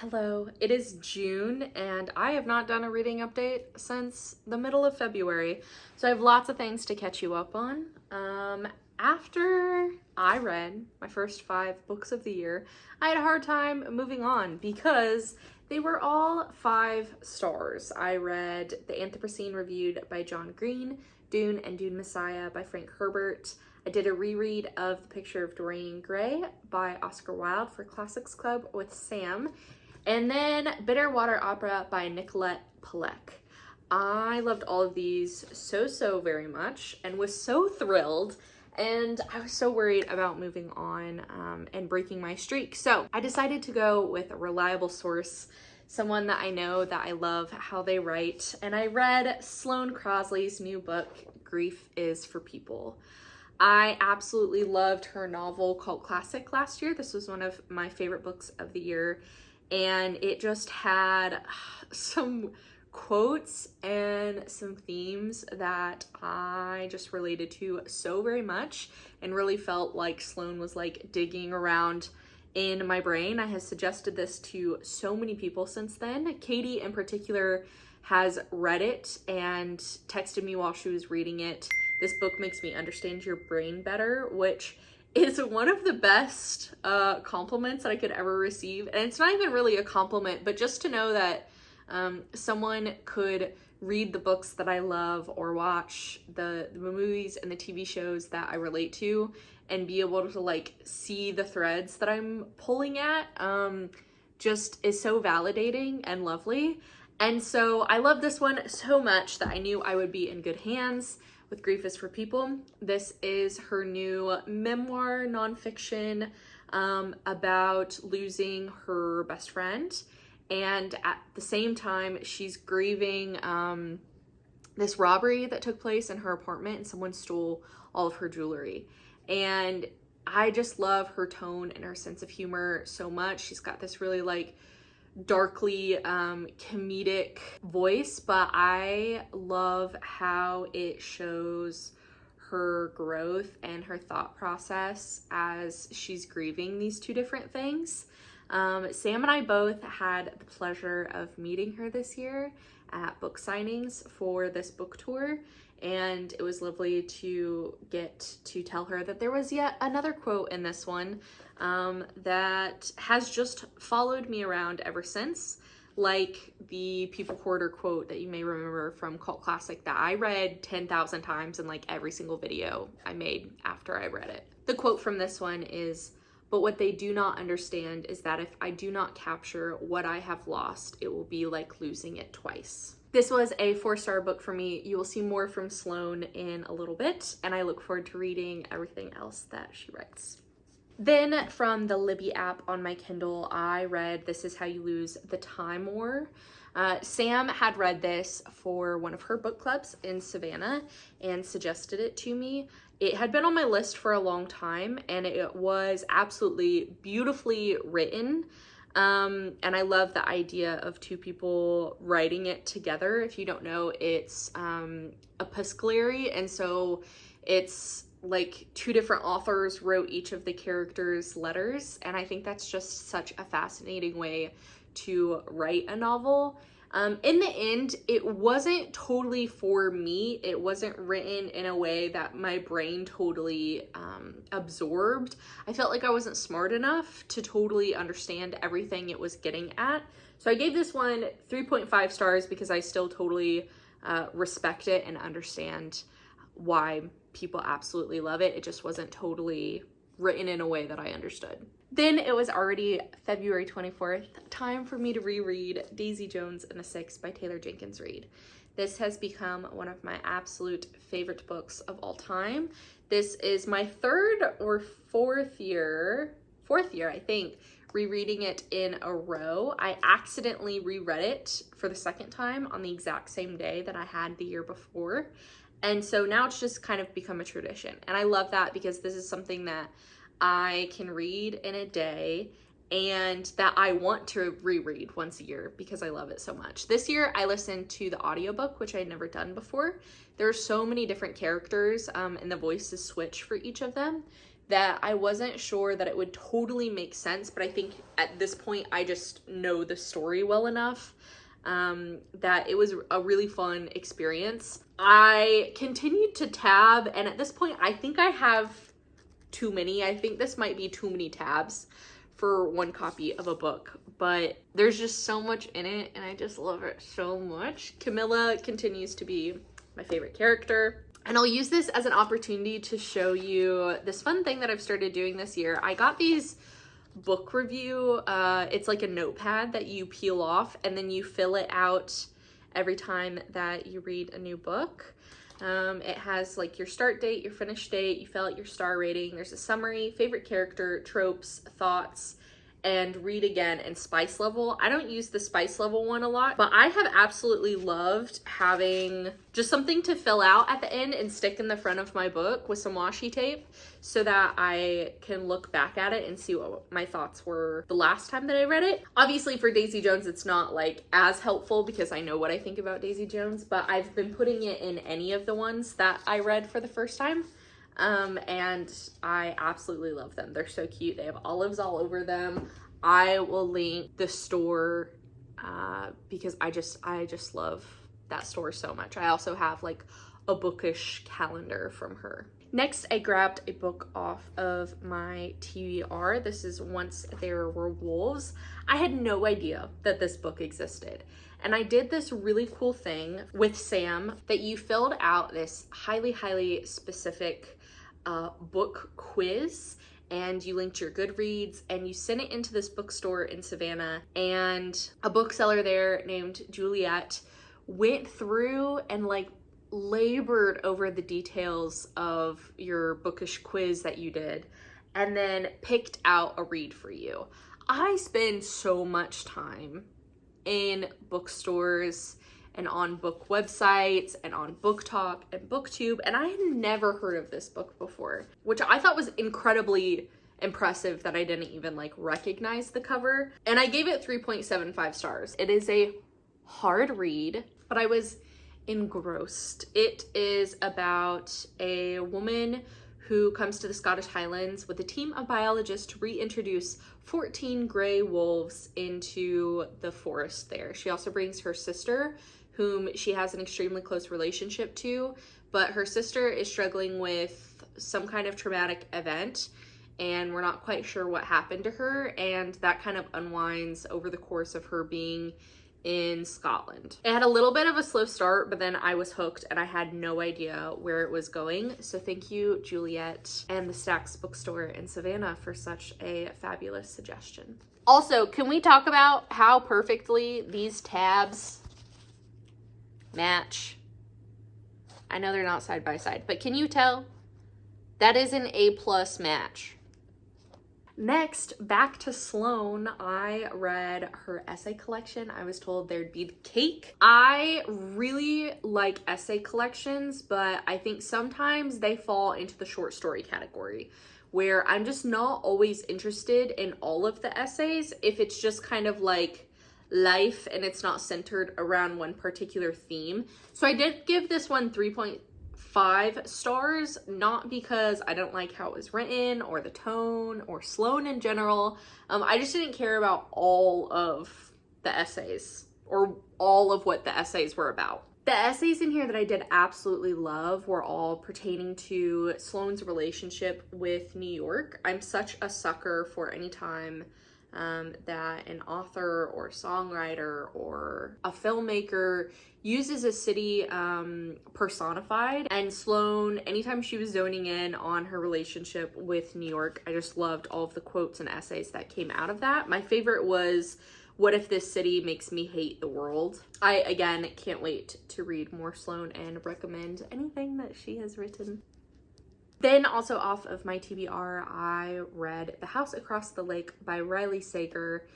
Hello, it is June and I have not done a reading update since the middle of February, so I have lots of things to catch you up on. After I read my first 5 books of the year, I had a hard time moving on because they were all 5 stars. I read The Anthropocene Reviewed by John Green, Dune and Dune Messiah by Frank Herbert. I did a reread of The Picture of Dorian Gray by Oscar Wilde for Classics Club with Sam. And then Bitter Water Opera by Nicolette Pieck. I loved all of these so very much and was so thrilled, and I was so worried about moving on and breaking my streak. So I decided to go with a reliable source, someone that I know, that I love how they write, and I read Sloane Crosley's new book, Grief is for People. I absolutely loved her novel Cult Classic last year. This was one of my favorite books of the year. And it just had some quotes and some themes that I just related to so very much and really felt like Sloane was like digging around in my brain. I have suggested this to so many people since then. Katie in particular has read it and texted me while she was reading it. This book makes me understand your brain better, which is one of the best compliments that I could ever receive. And it's not even really a compliment, but just to know that someone could read the books that I love or watch the movies and the TV shows that I relate to and be able to like see the threads that I'm pulling at just is so validating and lovely. And so I love this one so much that I knew I would be in good hands with Grief is for People. This is her new memoir nonfiction about losing her best friend. And at the same time, she's grieving this robbery that took place in her apartment and someone stole all of her jewelry. And I just love her tone and her sense of humor so much. She's got this really like darkly comedic voice, but I love how it shows her growth and her thought process as she's grieving these 2 different things. Sam and I both had the pleasure of meeting her this year at book signings for this book tour, and it was lovely to get to tell her that there was yet another quote in this one that has just followed me around ever since, like the People Hoarder quote that you may remember from Cult Classic that I read 10,000 times in like every single video I made after I read it. The quote from this one is, "But what they do not understand is that if I do not capture what I have lost, it will be like losing it twice." This was a 4-star book for me. You will see more from Sloane in a little bit, and I look forward to reading everything else that she writes. Then from the Libby app on my Kindle, I read This Is How You Lose the Time War. Sam had read this for one of her book clubs in Savannah and suggested it to me. It had been on my list for a long time, and it was absolutely beautifully written. And I love the idea of 2 people writing it together. If you don't know, it's epistolary, and so it's like 2 different authors wrote each of the characters' letters, and I think that's just such a fascinating way to write a novel. In the end, it wasn't totally for me. It wasn't written in a way that my brain totally absorbed. I felt like I wasn't smart enough to totally understand everything it was getting at. So I gave this one 3.5 stars because I still totally respect it and understand why people absolutely love it. It just wasn't totally written in a way that I understood. Then it was already February 24th, time for me to reread Daisy Jones and the Six by Taylor Jenkins Reid. This has become one of my absolute favorite books of all time. This is my 3rd or 4th year, I think, rereading it in a row. I accidentally reread it for the 2nd time on the exact same day that I had the year before. And so now it's just kind of become a tradition. And I love that because this is something that I can read in a day and that I want to reread once a year because I love it so much. This year I listened to the audiobook, which I had never done before. There are so many different characters and the voices switch for each of them that I wasn't sure that it would totally make sense, but I think at this point I just know the story well enough that it was a really fun experience. I continued to tab, and at this point I think I have too many. I think this might be too many tabs for one copy of a book, but there's just so much in it and I just love it so much. Camilla continues to be my favorite character. And I'll use this as an opportunity to show you this fun thing that I've started doing this year. I got these book review, it's like a notepad that you peel off and then you fill it out every time that you read a new book. It has like your start date, your finish date, you fill out your star rating, there's a summary, favorite character, tropes, thoughts, and read again and spice level. I don't use the spice level one a lot, but I have absolutely loved having just something to fill out at the end and stick in the front of my book with some washi tape so that I can look back at it and see what my thoughts were the last time that I read it. Obviously for Daisy Jones, it's not like as helpful because I know what I think about Daisy Jones, but I've been putting it in any of the ones that I read for the first time. And I absolutely love them. They're so cute. They have olives all over them. I will link the store because I just love that store so much. I also have like a bookish calendar from her. Next, I grabbed a book off of my TBR. This is Once There Were Wolves. I had no idea that this book existed. And I did this really cool thing with Sam that you filled out this highly specific book quiz, and you linked your Goodreads and you sent it into this bookstore in Savannah, and a bookseller there named Juliet went through and like labored over the details of your bookish quiz that you did and then picked out a read for you. I spend so much time in bookstores and on book websites and on Book Talk and BookTube, and I had never heard of this book before, which I thought was incredibly impressive that I didn't even like recognize the cover. And I gave it 3.75 stars. It is a hard read, but I was engrossed. It is about a woman who comes to the Scottish Highlands with a team of biologists to reintroduce 14 gray wolves into the forest there. She also brings her sister, whom she has an extremely close relationship to, but her sister is struggling with some kind of traumatic event and we're not quite sure what happened to her, and that kind of unwinds over the course of her being in Scotland. It had a little bit of a slow start, but then I was hooked and I had no idea where it was going. So thank you, Juliet and the Stax Bookstore in Savannah, for such a fabulous suggestion. Also, can we talk about how perfectly these tabs match? I know they're not side by side, but can you tell? That is an A+ match. Next, back to Sloane. I read her essay collection. I was told there'd be the cake. I really like essay collections, but I think sometimes they fall into the short story category, where I'm just not always interested in all of the essays if it's just kind of like life and it's not centered around one particular theme. So I did give this one 3.5 stars, not because I don't like how it was written or the tone or Sloane in general. I just didn't care about all of the essays or all of what the essays were about. The essays in here that I did absolutely love were all pertaining to Sloane's relationship with New York. I'm such a sucker for any time that an author or songwriter or a filmmaker uses a city personified. And Sloane, anytime she was zoning in on her relationship with New York, I just loved all of the quotes and essays that came out of that. My favorite was, "What if this city makes me hate the world?" I, again, can't wait to read more Sloane and recommend anything that she has written. Then also off of my TBR, I read The House Across the Lake by Riley Sager.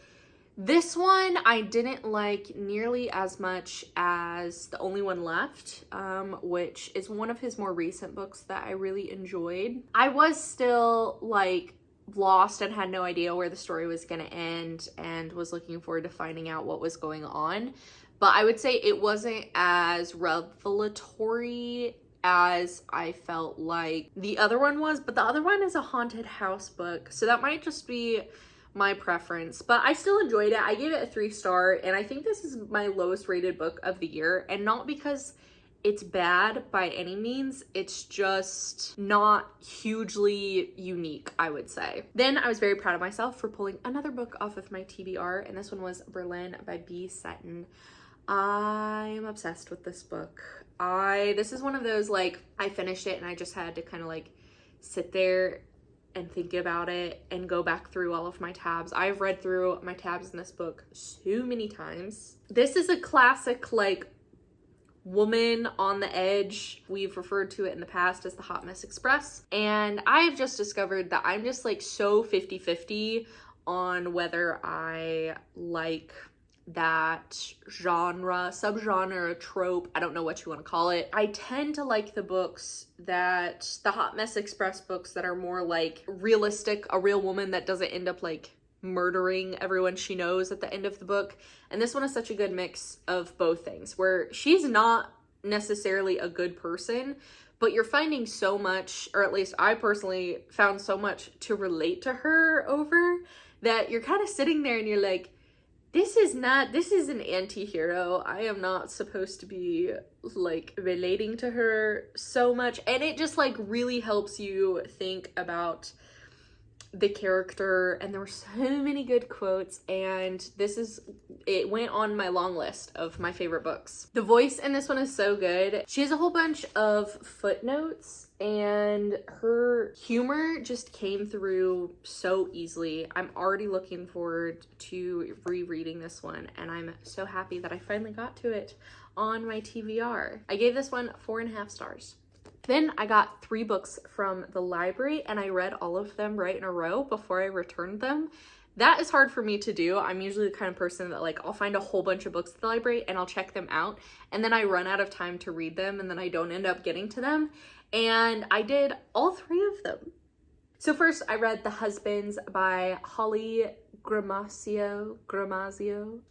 This one I didn't like nearly as much as The Only One Left, which is one of his more recent books that I really enjoyed. I was still like lost and had no idea where the story was going to end and was looking forward to finding out what was going on. But I would say it wasn't as revelatory as I felt like the other one was, but the other one is a haunted house book, so that might just be my preference, but I still enjoyed it. I gave it a 3-star, and I think this is my lowest rated book of the year, and not because it's bad by any means, it's just not hugely unique, I would say. Then I was very proud of myself for pulling another book off of my TBR, and this one was Berlin by B. Seton. I am obsessed with this book. This is one of those, like, I finished it and I just had to kind of like sit there and think about it and go back through all of my tabs. I've read through my tabs in this book so many times. This is a classic, like, woman on the edge. We've referred to it in the past as the Hot Mess Express, and I've just discovered that I'm just like so 50-50 on whether I like that genre, subgenre, trope, I don't know what you want to call it. I tend to like the books that, the Hot Mess Express books that are more like realistic, a real woman that doesn't end up like murdering everyone she knows at the end of the book. And this one is such a good mix of both things, where she's not necessarily a good person, but you're finding so much, or at least I personally found so much to relate to her over, that you're kind of sitting there and you're like, this is an anti-hero. I am not supposed to be like relating to her so much. And it just like really helps you think about the character, and there were so many good quotes, and it went on my long list of my favorite books. The voice in this one is so good. She has a whole bunch of footnotes, and her humor just came through so easily. I'm already looking forward to rereading this one, and I'm so happy that I finally got to it on my TBR. I gave this one 4.5 stars. Then I got 3 books from the library, and I read all of them right in a row before I returned them. That is hard for me to do. I'm usually the kind of person that, like, I'll find a whole bunch of books at the library and I'll check them out, and then I run out of time to read them, and then I don't end up getting to them. And I did all 3 of them. So first I read The Husbands by Holly Gramazio.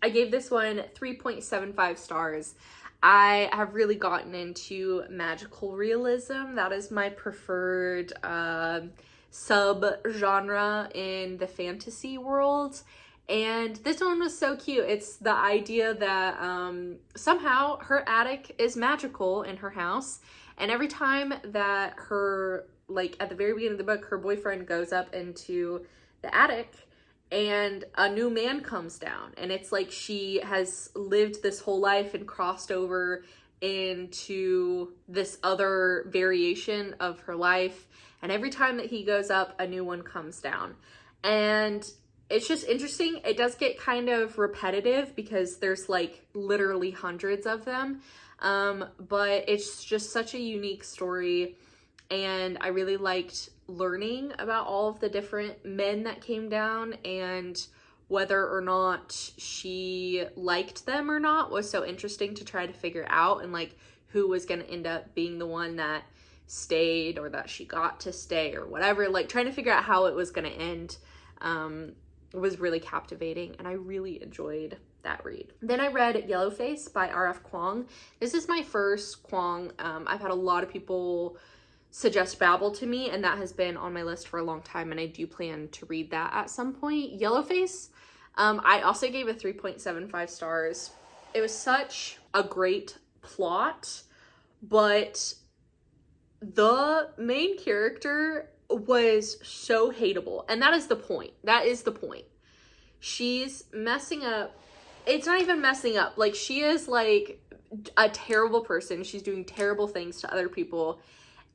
I gave this one 3.75 stars. I have really gotten into magical realism. That is my preferred sub-genre in the fantasy world. And this one was so cute. It's the idea that somehow her attic is magical in her house. And every time that her, like at the very beginning of the book, her boyfriend goes up into the attic, and a new man comes down, and it's like she has lived this whole life and crossed over into this other variation of her life, and every time that he goes up, a new one comes down. And it's just interesting. It does get kind of repetitive because there's like literally hundreds of them, but it's just such a unique story, and I really liked learning about all of the different men that came down, and whether or not she liked them or not was so interesting to try to figure out, and like who was going to end up being the one that stayed, or that she got to stay, or whatever. Like trying to figure out how it was going to end was really captivating, and I really enjoyed that read. Then I read Yellowface by R.F. Kuang. This is my first Kuang. I've had a lot of people suggest Babel to me, and that has been on my list for a long time, and I do plan to read that at some point. Yellowface, I also gave a 3.75 stars. It was such a great plot, but the main character was so hateable, and that is the point. That is the point. She's messing up. It's not even messing up. Like, she is like a terrible person. She's doing terrible things to other people.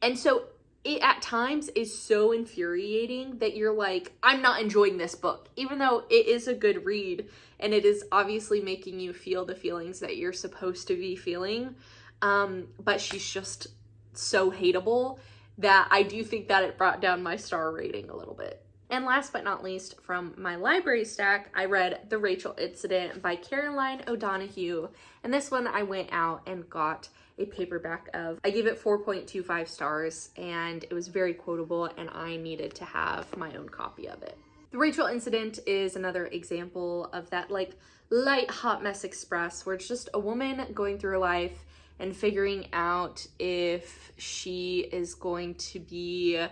And so it at times is so infuriating that you're like, I'm not enjoying this book, even though it is a good read and it is obviously making you feel the feelings that you're supposed to be feeling. But she's just so hateable that I do think that it brought down my star rating a little bit. And last but not least, from my library stack, I read The Rachel Incident by Caroline O'Donoghue. And this one I went out and got a paperback of. I gave it 4.25 stars, and it was very quotable, and I needed to have my own copy of it. The Rachel Incident is another example of that like light hot mess express, where it's just a woman going through her life and figuring out if she is going to be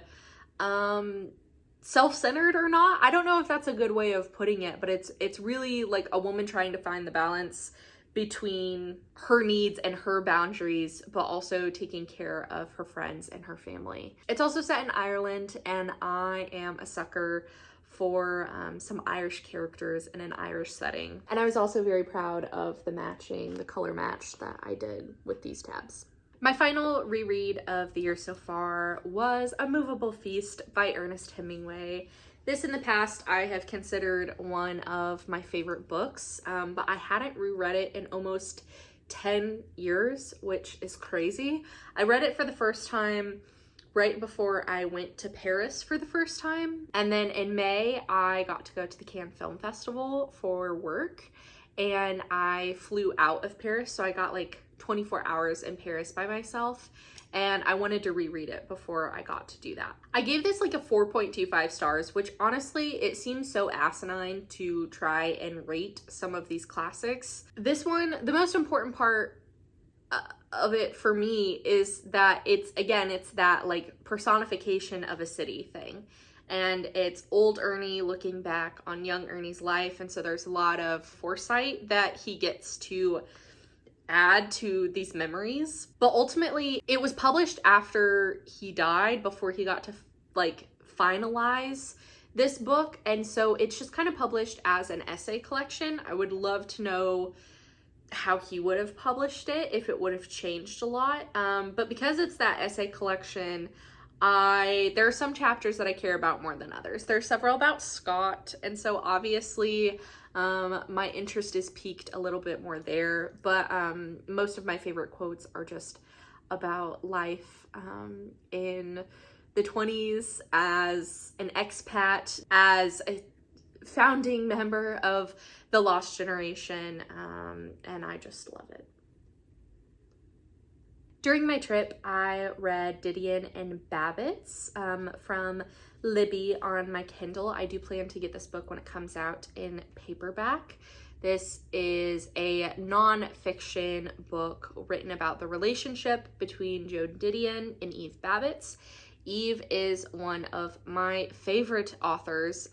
self-centered or not. I don't know if that's a good way of putting it, but it's really like a woman trying to find the balance between her needs and her boundaries, but also taking care of her friends and her family. It's also set in Ireland, and I am a sucker for some Irish characters in an Irish setting. And I was also very proud of the color match that I did with these tabs. My final reread of the year so far was A Movable Feast by Ernest Hemingway. This in the past I have considered one of my favorite books, but I hadn't reread it in almost 10 years, which is crazy. I read it for the first time right before I went to Paris for the first time. And then in May, I got to go to the Cannes Film Festival for work, and I flew out of Paris. So I got like 24 hours in Paris by myself, and I wanted to reread it before I got to do that. I gave this like a 4.25 stars, which honestly, it seems so asinine to try and rate some of these classics. This one, the most important part of it for me is that it's that like personification of a city thing. And it's old Ernie looking back on young Ernie's life. And so there's a lot of foresight that he gets to add to these memories. But ultimately, it was published after he died, before he got to like finalize this book. And so it's just kind of published as an essay collection. I would love to know how he would have published it, if it would have changed a lot. But because it's that essay collection, there are some chapters that I care about more than others. There's several about Scott, and so obviously my interest is piqued a little bit more there, but most of my favorite quotes are just about life in the 20s as an expat, as a founding member of the Lost Generation, and I just love it. During my trip, I read Didion and Babbitts from Libby on my Kindle. I do plan to get this book when it comes out in paperback. This is a non-fiction book written about the relationship between Joan Didion and Eve Babbitts. Eve is one of my favorite authors.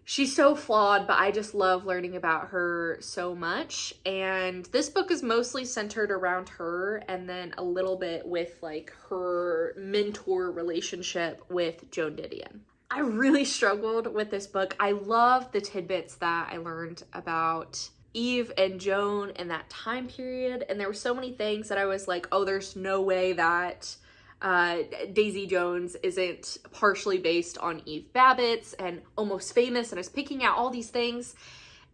She's so flawed, but I just love learning about her so much. And this book is mostly centered around her, and then a little bit with like her mentor relationship with Joan Didion. I really struggled with this book. I love the tidbits that I learned about Eve and Joan in that time period. And there were so many things that I was like, oh, there's no way that Daisy Jones isn't partially based on Eve Babbitts and Almost Famous, and I was picking out all these things,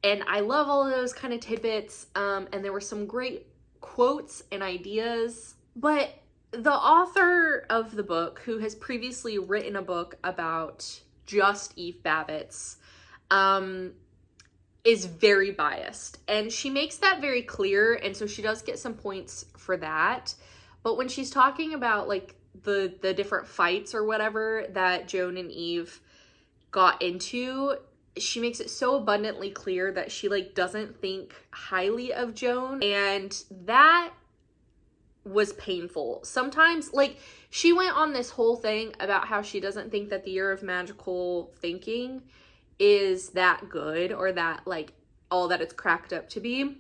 and I love all of those kind of tidbits, and there were some great quotes and ideas. But the author of the book, who has previously written a book about just Eve Babbitts, is very biased, and she makes that very clear, and so she does get some points for that. But when she's talking about like the different fights or whatever that Joan and Eve got into, she makes it so abundantly clear that she like doesn't think highly of Joan, and that was painful. Sometimes, like, she went on this whole thing about how she doesn't think that the Year of Magical Thinking is that good, or that like all that it's cracked up to be.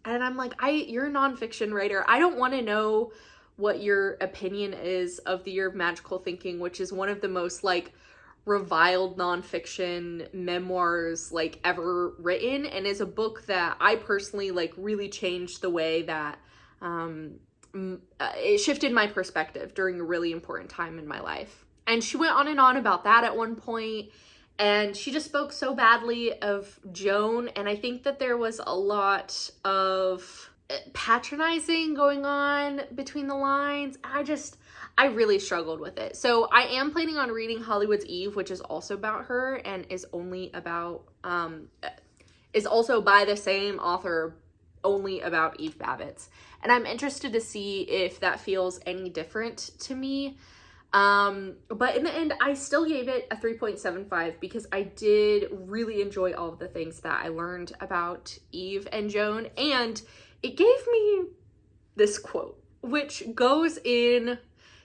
And I'm like, you're a nonfiction writer. I don't want to know what your opinion is of the Year of Magical Thinking, which is one of the most like reviled nonfiction memoirs like ever written, and is a book that I personally like really changed the way that it shifted my perspective during a really important time in my life. And she went on and on about that at one point, and she just spoke so badly of Joan, and I think that there was a lot of patronizing going on between the lines. I really struggled with it. So I am planning on reading Hollywood's Eve, which is also about her and is only about, is also by the same author, only about Eve Babbitts. And I'm interested to see if that feels any different to me. But in the end, I still gave it a 3.75 because I did really enjoy all of the things that I learned about Eve and Joan. And it gave me this quote, which goes in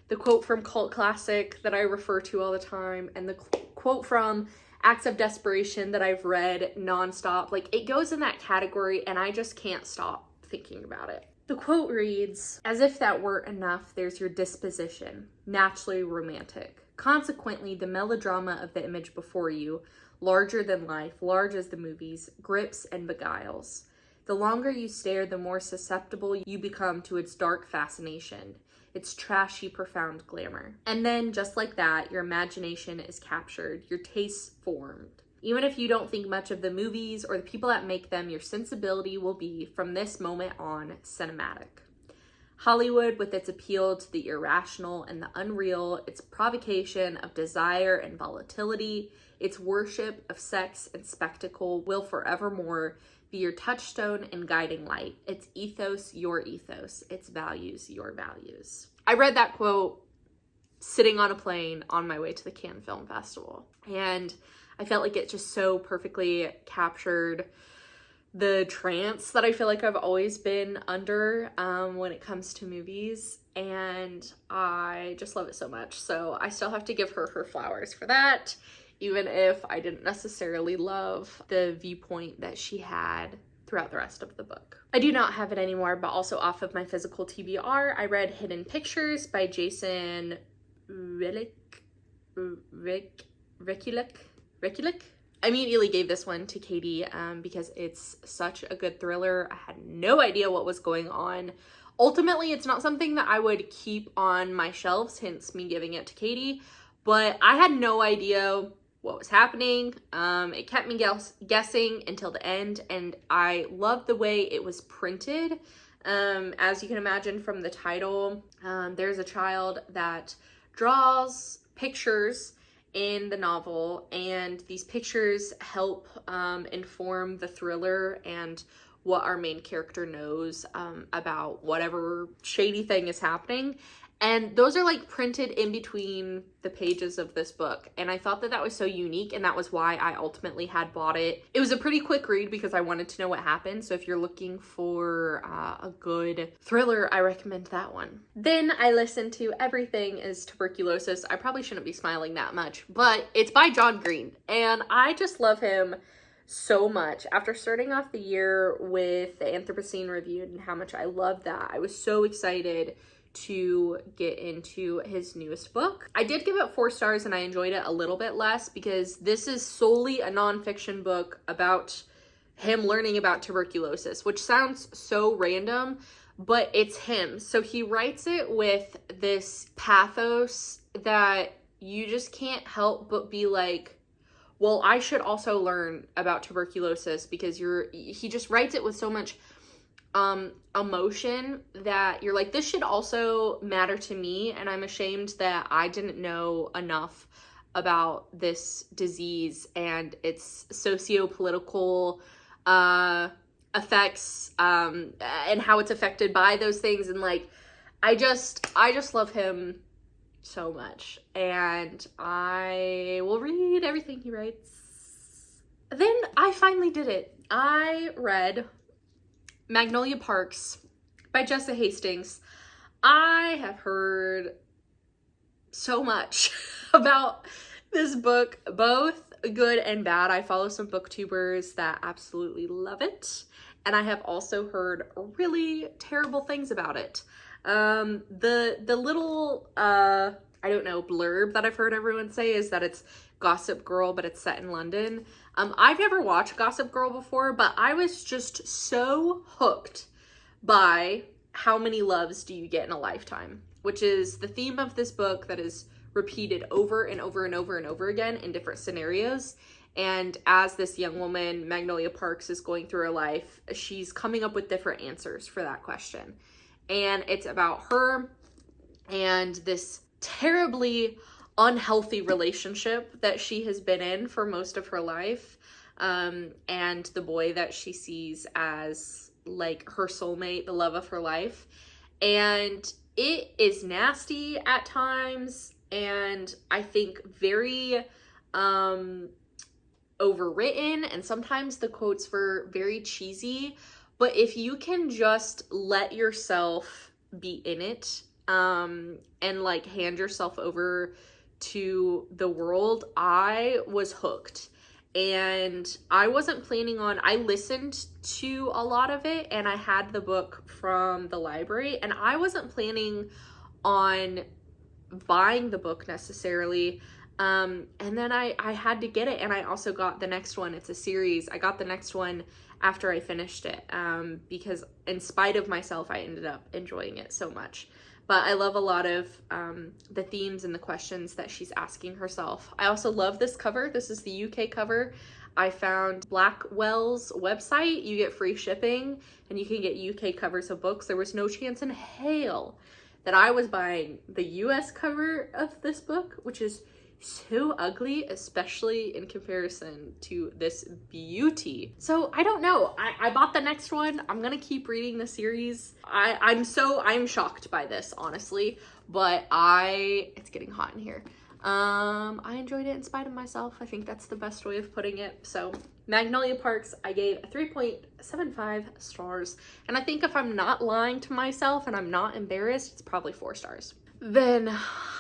the quote from Cult Classic that I refer to all the time, and the quote from Acts of Desperation that I've read nonstop. Like, it goes in that category, and I just can't stop thinking about it. The quote reads, "As if that weren't enough, there's your disposition, naturally romantic. Consequently, the melodrama of the image before you, larger than life, large as the movies, grips and beguiles. The longer you stare, the more susceptible you become to its dark fascination, its trashy, profound glamour. And then, just like that, your imagination is captured, your tastes formed. Even if you don't think much of the movies or the people that make them, your sensibility will be, from this moment on, cinematic. Hollywood, with its appeal to the irrational and the unreal, its provocation of desire and volatility, its worship of sex and spectacle, will forevermore be your touchstone and guiding light. Its ethos, your ethos. Its values, your values." I read that quote sitting on a plane on my way to the Cannes Film Festival, and I felt like it just so perfectly captured the trance that I feel like I've always been under when it comes to movies, and I just love it so much. So I still have to give her her flowers for that, even if I didn't necessarily love the viewpoint that she had throughout the rest of the book. I do not have it anymore, but also off of my physical TBR, I read Hidden Pictures by Jason Rekulic. I immediately gave this one to Katie because it's such a good thriller. I had no idea what was going on. Ultimately, it's not something that I would keep on my shelves, hence me giving it to Katie, but I had no idea what was happening. It kept me guessing until the end, and I loved the way it was printed. As you can imagine from the title, there's a child that draws pictures in the novel, and these pictures help inform the thriller and what our main character knows about whatever shady thing is happening. And those are like printed in between the pages of this book. And I thought that that was so unique, and that was why I ultimately had bought it. It was a pretty quick read because I wanted to know what happened. So if you're looking for a good thriller, I recommend that one. Then I listened to Everything is Tuberculosis. I probably shouldn't be smiling that much, but it's by John Green, and I just love him so much. After starting off the year with the Anthropocene Reviewed and how much I loved that, I was so excited to get into his newest book. I did give it 4 stars, and I enjoyed it a little bit less because this is solely a nonfiction book about him learning about tuberculosis, which sounds so random, but it's him. So he writes it with this pathos that you just can't help but be like, well, I should also learn about tuberculosis, because he just writes it with so much emotion that you're like, this should also matter to me, and I'm ashamed that I didn't know enough about this disease and its socio-political effects and how it's affected by those things. And like, I just love him so much, and I will read everything he writes. Then I finally did it. I read Magnolia Parks by Jessa Hastings. I have heard so much about this book, both good and bad. I follow some booktubers that absolutely love it, and I have also heard really terrible things about it. The little I don't know, blurb that I've heard everyone say is that it's Gossip Girl, but it's set in London. I've never watched Gossip Girl before, but I was just so hooked by how many loves do you get in a lifetime, which is the theme of this book that is repeated over and over and over and over again in different scenarios. And as this young woman, Magnolia Parks, is going through her life, she's coming up with different answers for that question. And it's about her and this terribly unhealthy relationship that she has been in for most of her life, and the boy that she sees as like her soulmate, the love of her life. And it is nasty at times, and I think very overwritten, and sometimes the quotes were very cheesy, But if you can just let yourself be in it, and like hand yourself over to the world, I was hooked. And I wasn't planning on, I listened to a lot of it and I had the book from the library, and I wasn't planning on buying the book necessarily. And then I had to get it, and I also got the next one. It's a series. I got the next one after I finished it, because in spite of myself, I ended up enjoying it so much. But I love a lot of the themes and the questions that she's asking herself. I also love this cover. This is the UK cover. I found Blackwell's website. You get free shipping and you can get UK covers of books. There was no chance in hell that I was buying the US cover of this book, which is so ugly, especially in comparison to this beauty. So I don't know. I bought the next one. I'm gonna keep reading the series. I'm shocked by this, honestly, but it's getting hot in here. I enjoyed it in spite of myself. I think that's the best way of putting it. So Magnolia Parks, I gave a 3.75 stars. And I think if I'm not lying to myself and I'm not embarrassed, it's probably 4 stars. Then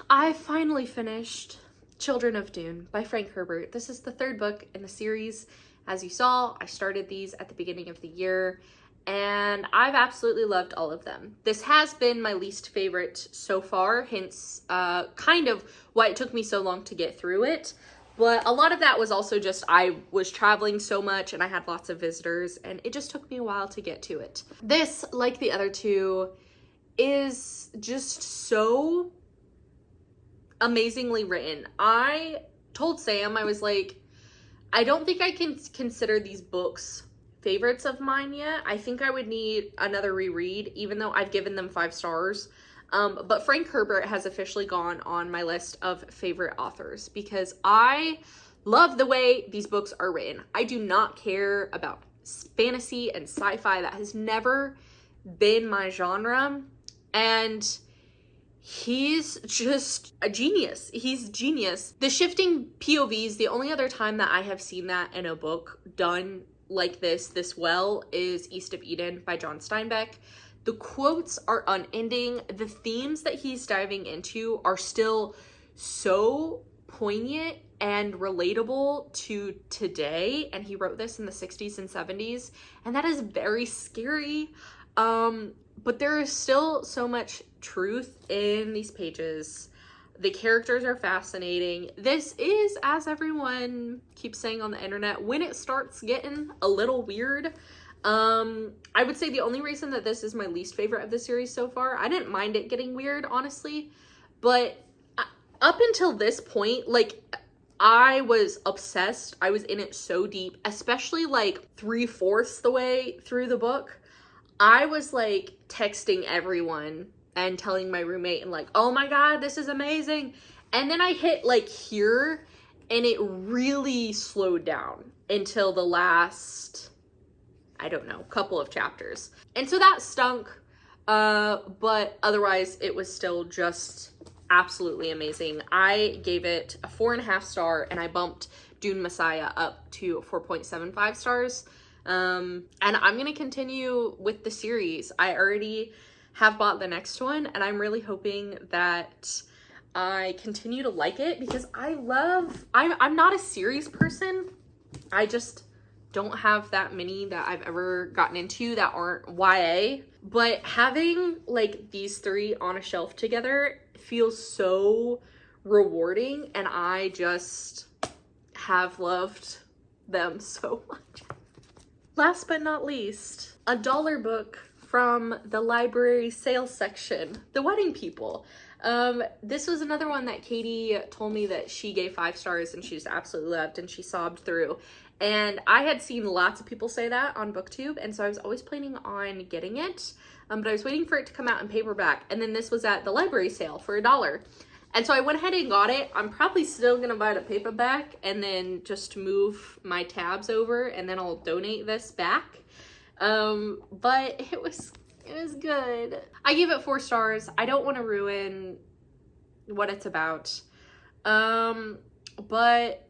I finally finished Children of Dune by Frank Herbert. This is the 3rd book in the series. As you saw, I started these at the beginning of the year, and I've absolutely loved all of them. This has been my least favorite so far, hence kind of why it took me so long to get through it. But a lot of that was also just I was traveling so much and I had lots of visitors, and it just took me a while to get to it. This, like the other two, is just so amazingly written. I told Sam, I was like, I don't think I can consider these books favorites of mine yet. I think I would need another reread, even though I've given them 5 stars. But Frank Herbert has officially gone on my list of favorite authors because I love the way these books are written. I do not care about fantasy and sci-fi. That has never been my genre. And he's just a genius. He's genius. The shifting POVs, the only other time that I have seen that in a book done like this well is East of Eden by John Steinbeck. The quotes are unending. The themes that he's diving into are still so poignant and relatable to today. And he wrote this in the 60s and 70s, and that is very scary. But there is still so much truth in these pages. The characters are fascinating. This is, as everyone keeps saying on the internet, when it starts getting a little weird. I would say the only reason that this is my least favorite of the series so far, I didn't mind it getting weird, honestly, but up until this point, like, I was obsessed. I was in it so deep, especially like 3/4 the way through the book. I was like texting everyone and telling my roommate and like, oh my God, this is amazing. And then I hit like here and it really slowed down until the last, I don't know, couple of chapters. And so that stunk, but otherwise it was still just absolutely amazing. I gave it a 4.5 star and I bumped Dune Messiah up to 4.75 stars. And I'm gonna continue with the series. I already have bought the next one and I'm really hoping that I continue to like it because I'm not a series person. I just don't have that many that I've ever gotten into that aren't YA, but having like these 3 on a shelf together feels so rewarding, and I just have loved them so much. Last but not least, a dollar book from the library sales section, The Wedding People. This was another one that Katie told me that she gave 5 stars and she just absolutely loved and she sobbed through. And I had seen lots of people say that on BookTube, and so I was always planning on getting it, but I was waiting for it to come out in paperback, and then this was at the library sale for $1. And so I went ahead and got it. I'm probably still gonna buy the paperback and then just move my tabs over and then I'll donate this back. But it was good. I gave it 4 stars. I don't want to ruin what it's about. But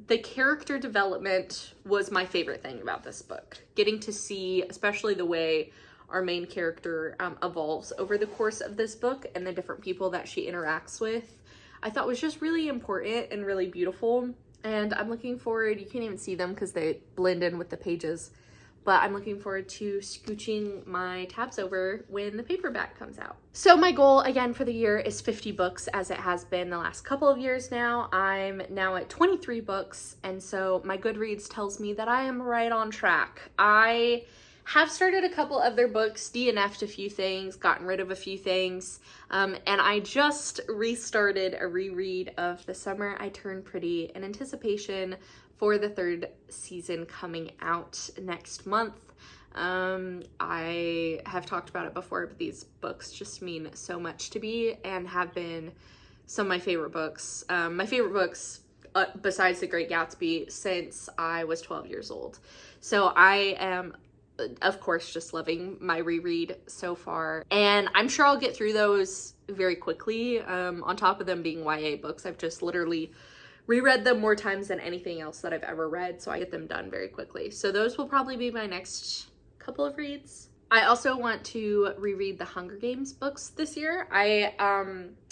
the character development was my favorite thing about this book. Getting to see, especially the way our main character evolves over the course of this book and the different people that she interacts with, I thought was just really important and really beautiful. And I'm looking forward, you can't even see them because they blend in with the pages, but I'm looking forward to scooching my tabs over when the paperback comes out. So my goal again for the year is 50 books, as it has been the last couple of years now. I'm now at 23 books, and so my Goodreads tells me that I am right on track. I have started a couple other books, DNF'd a few things, gotten rid of a few things, and I just restarted a reread of The Summer I Turned Pretty in anticipation for the 3rd season coming out next month. I have talked about it before, but these books just mean so much to me and have been some of my favorite books. My favorite books besides The Great Gatsby since I was 12 years old. So I am, of course, just loving my reread so far. And I'm sure I'll get through those very quickly. On top of them being YA books, I've just literally reread them more times than anything else that I've ever read, so I get them done very quickly. So those will probably be my next couple of reads. I also want to reread the Hunger Games books this year. I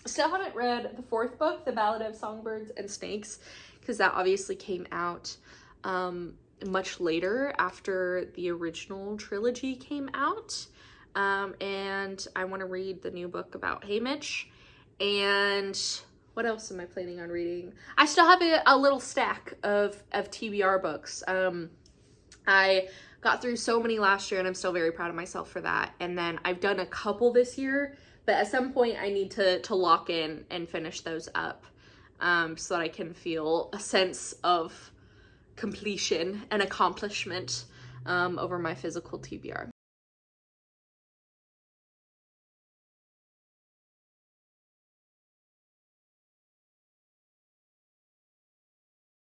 still haven't read the 4th book, The Ballad of Songbirds and Snakes, because that obviously came out much later after the original trilogy came out. And I want to read the new book about Haymitch. And what else am I planning on reading? I still have a little stack of TBR books. I got through so many last year and I'm still very proud of myself for that. And then I've done a couple this year, but at some point I need to lock in and finish those up so that I can feel a sense of completion and accomplishment over my physical TBR.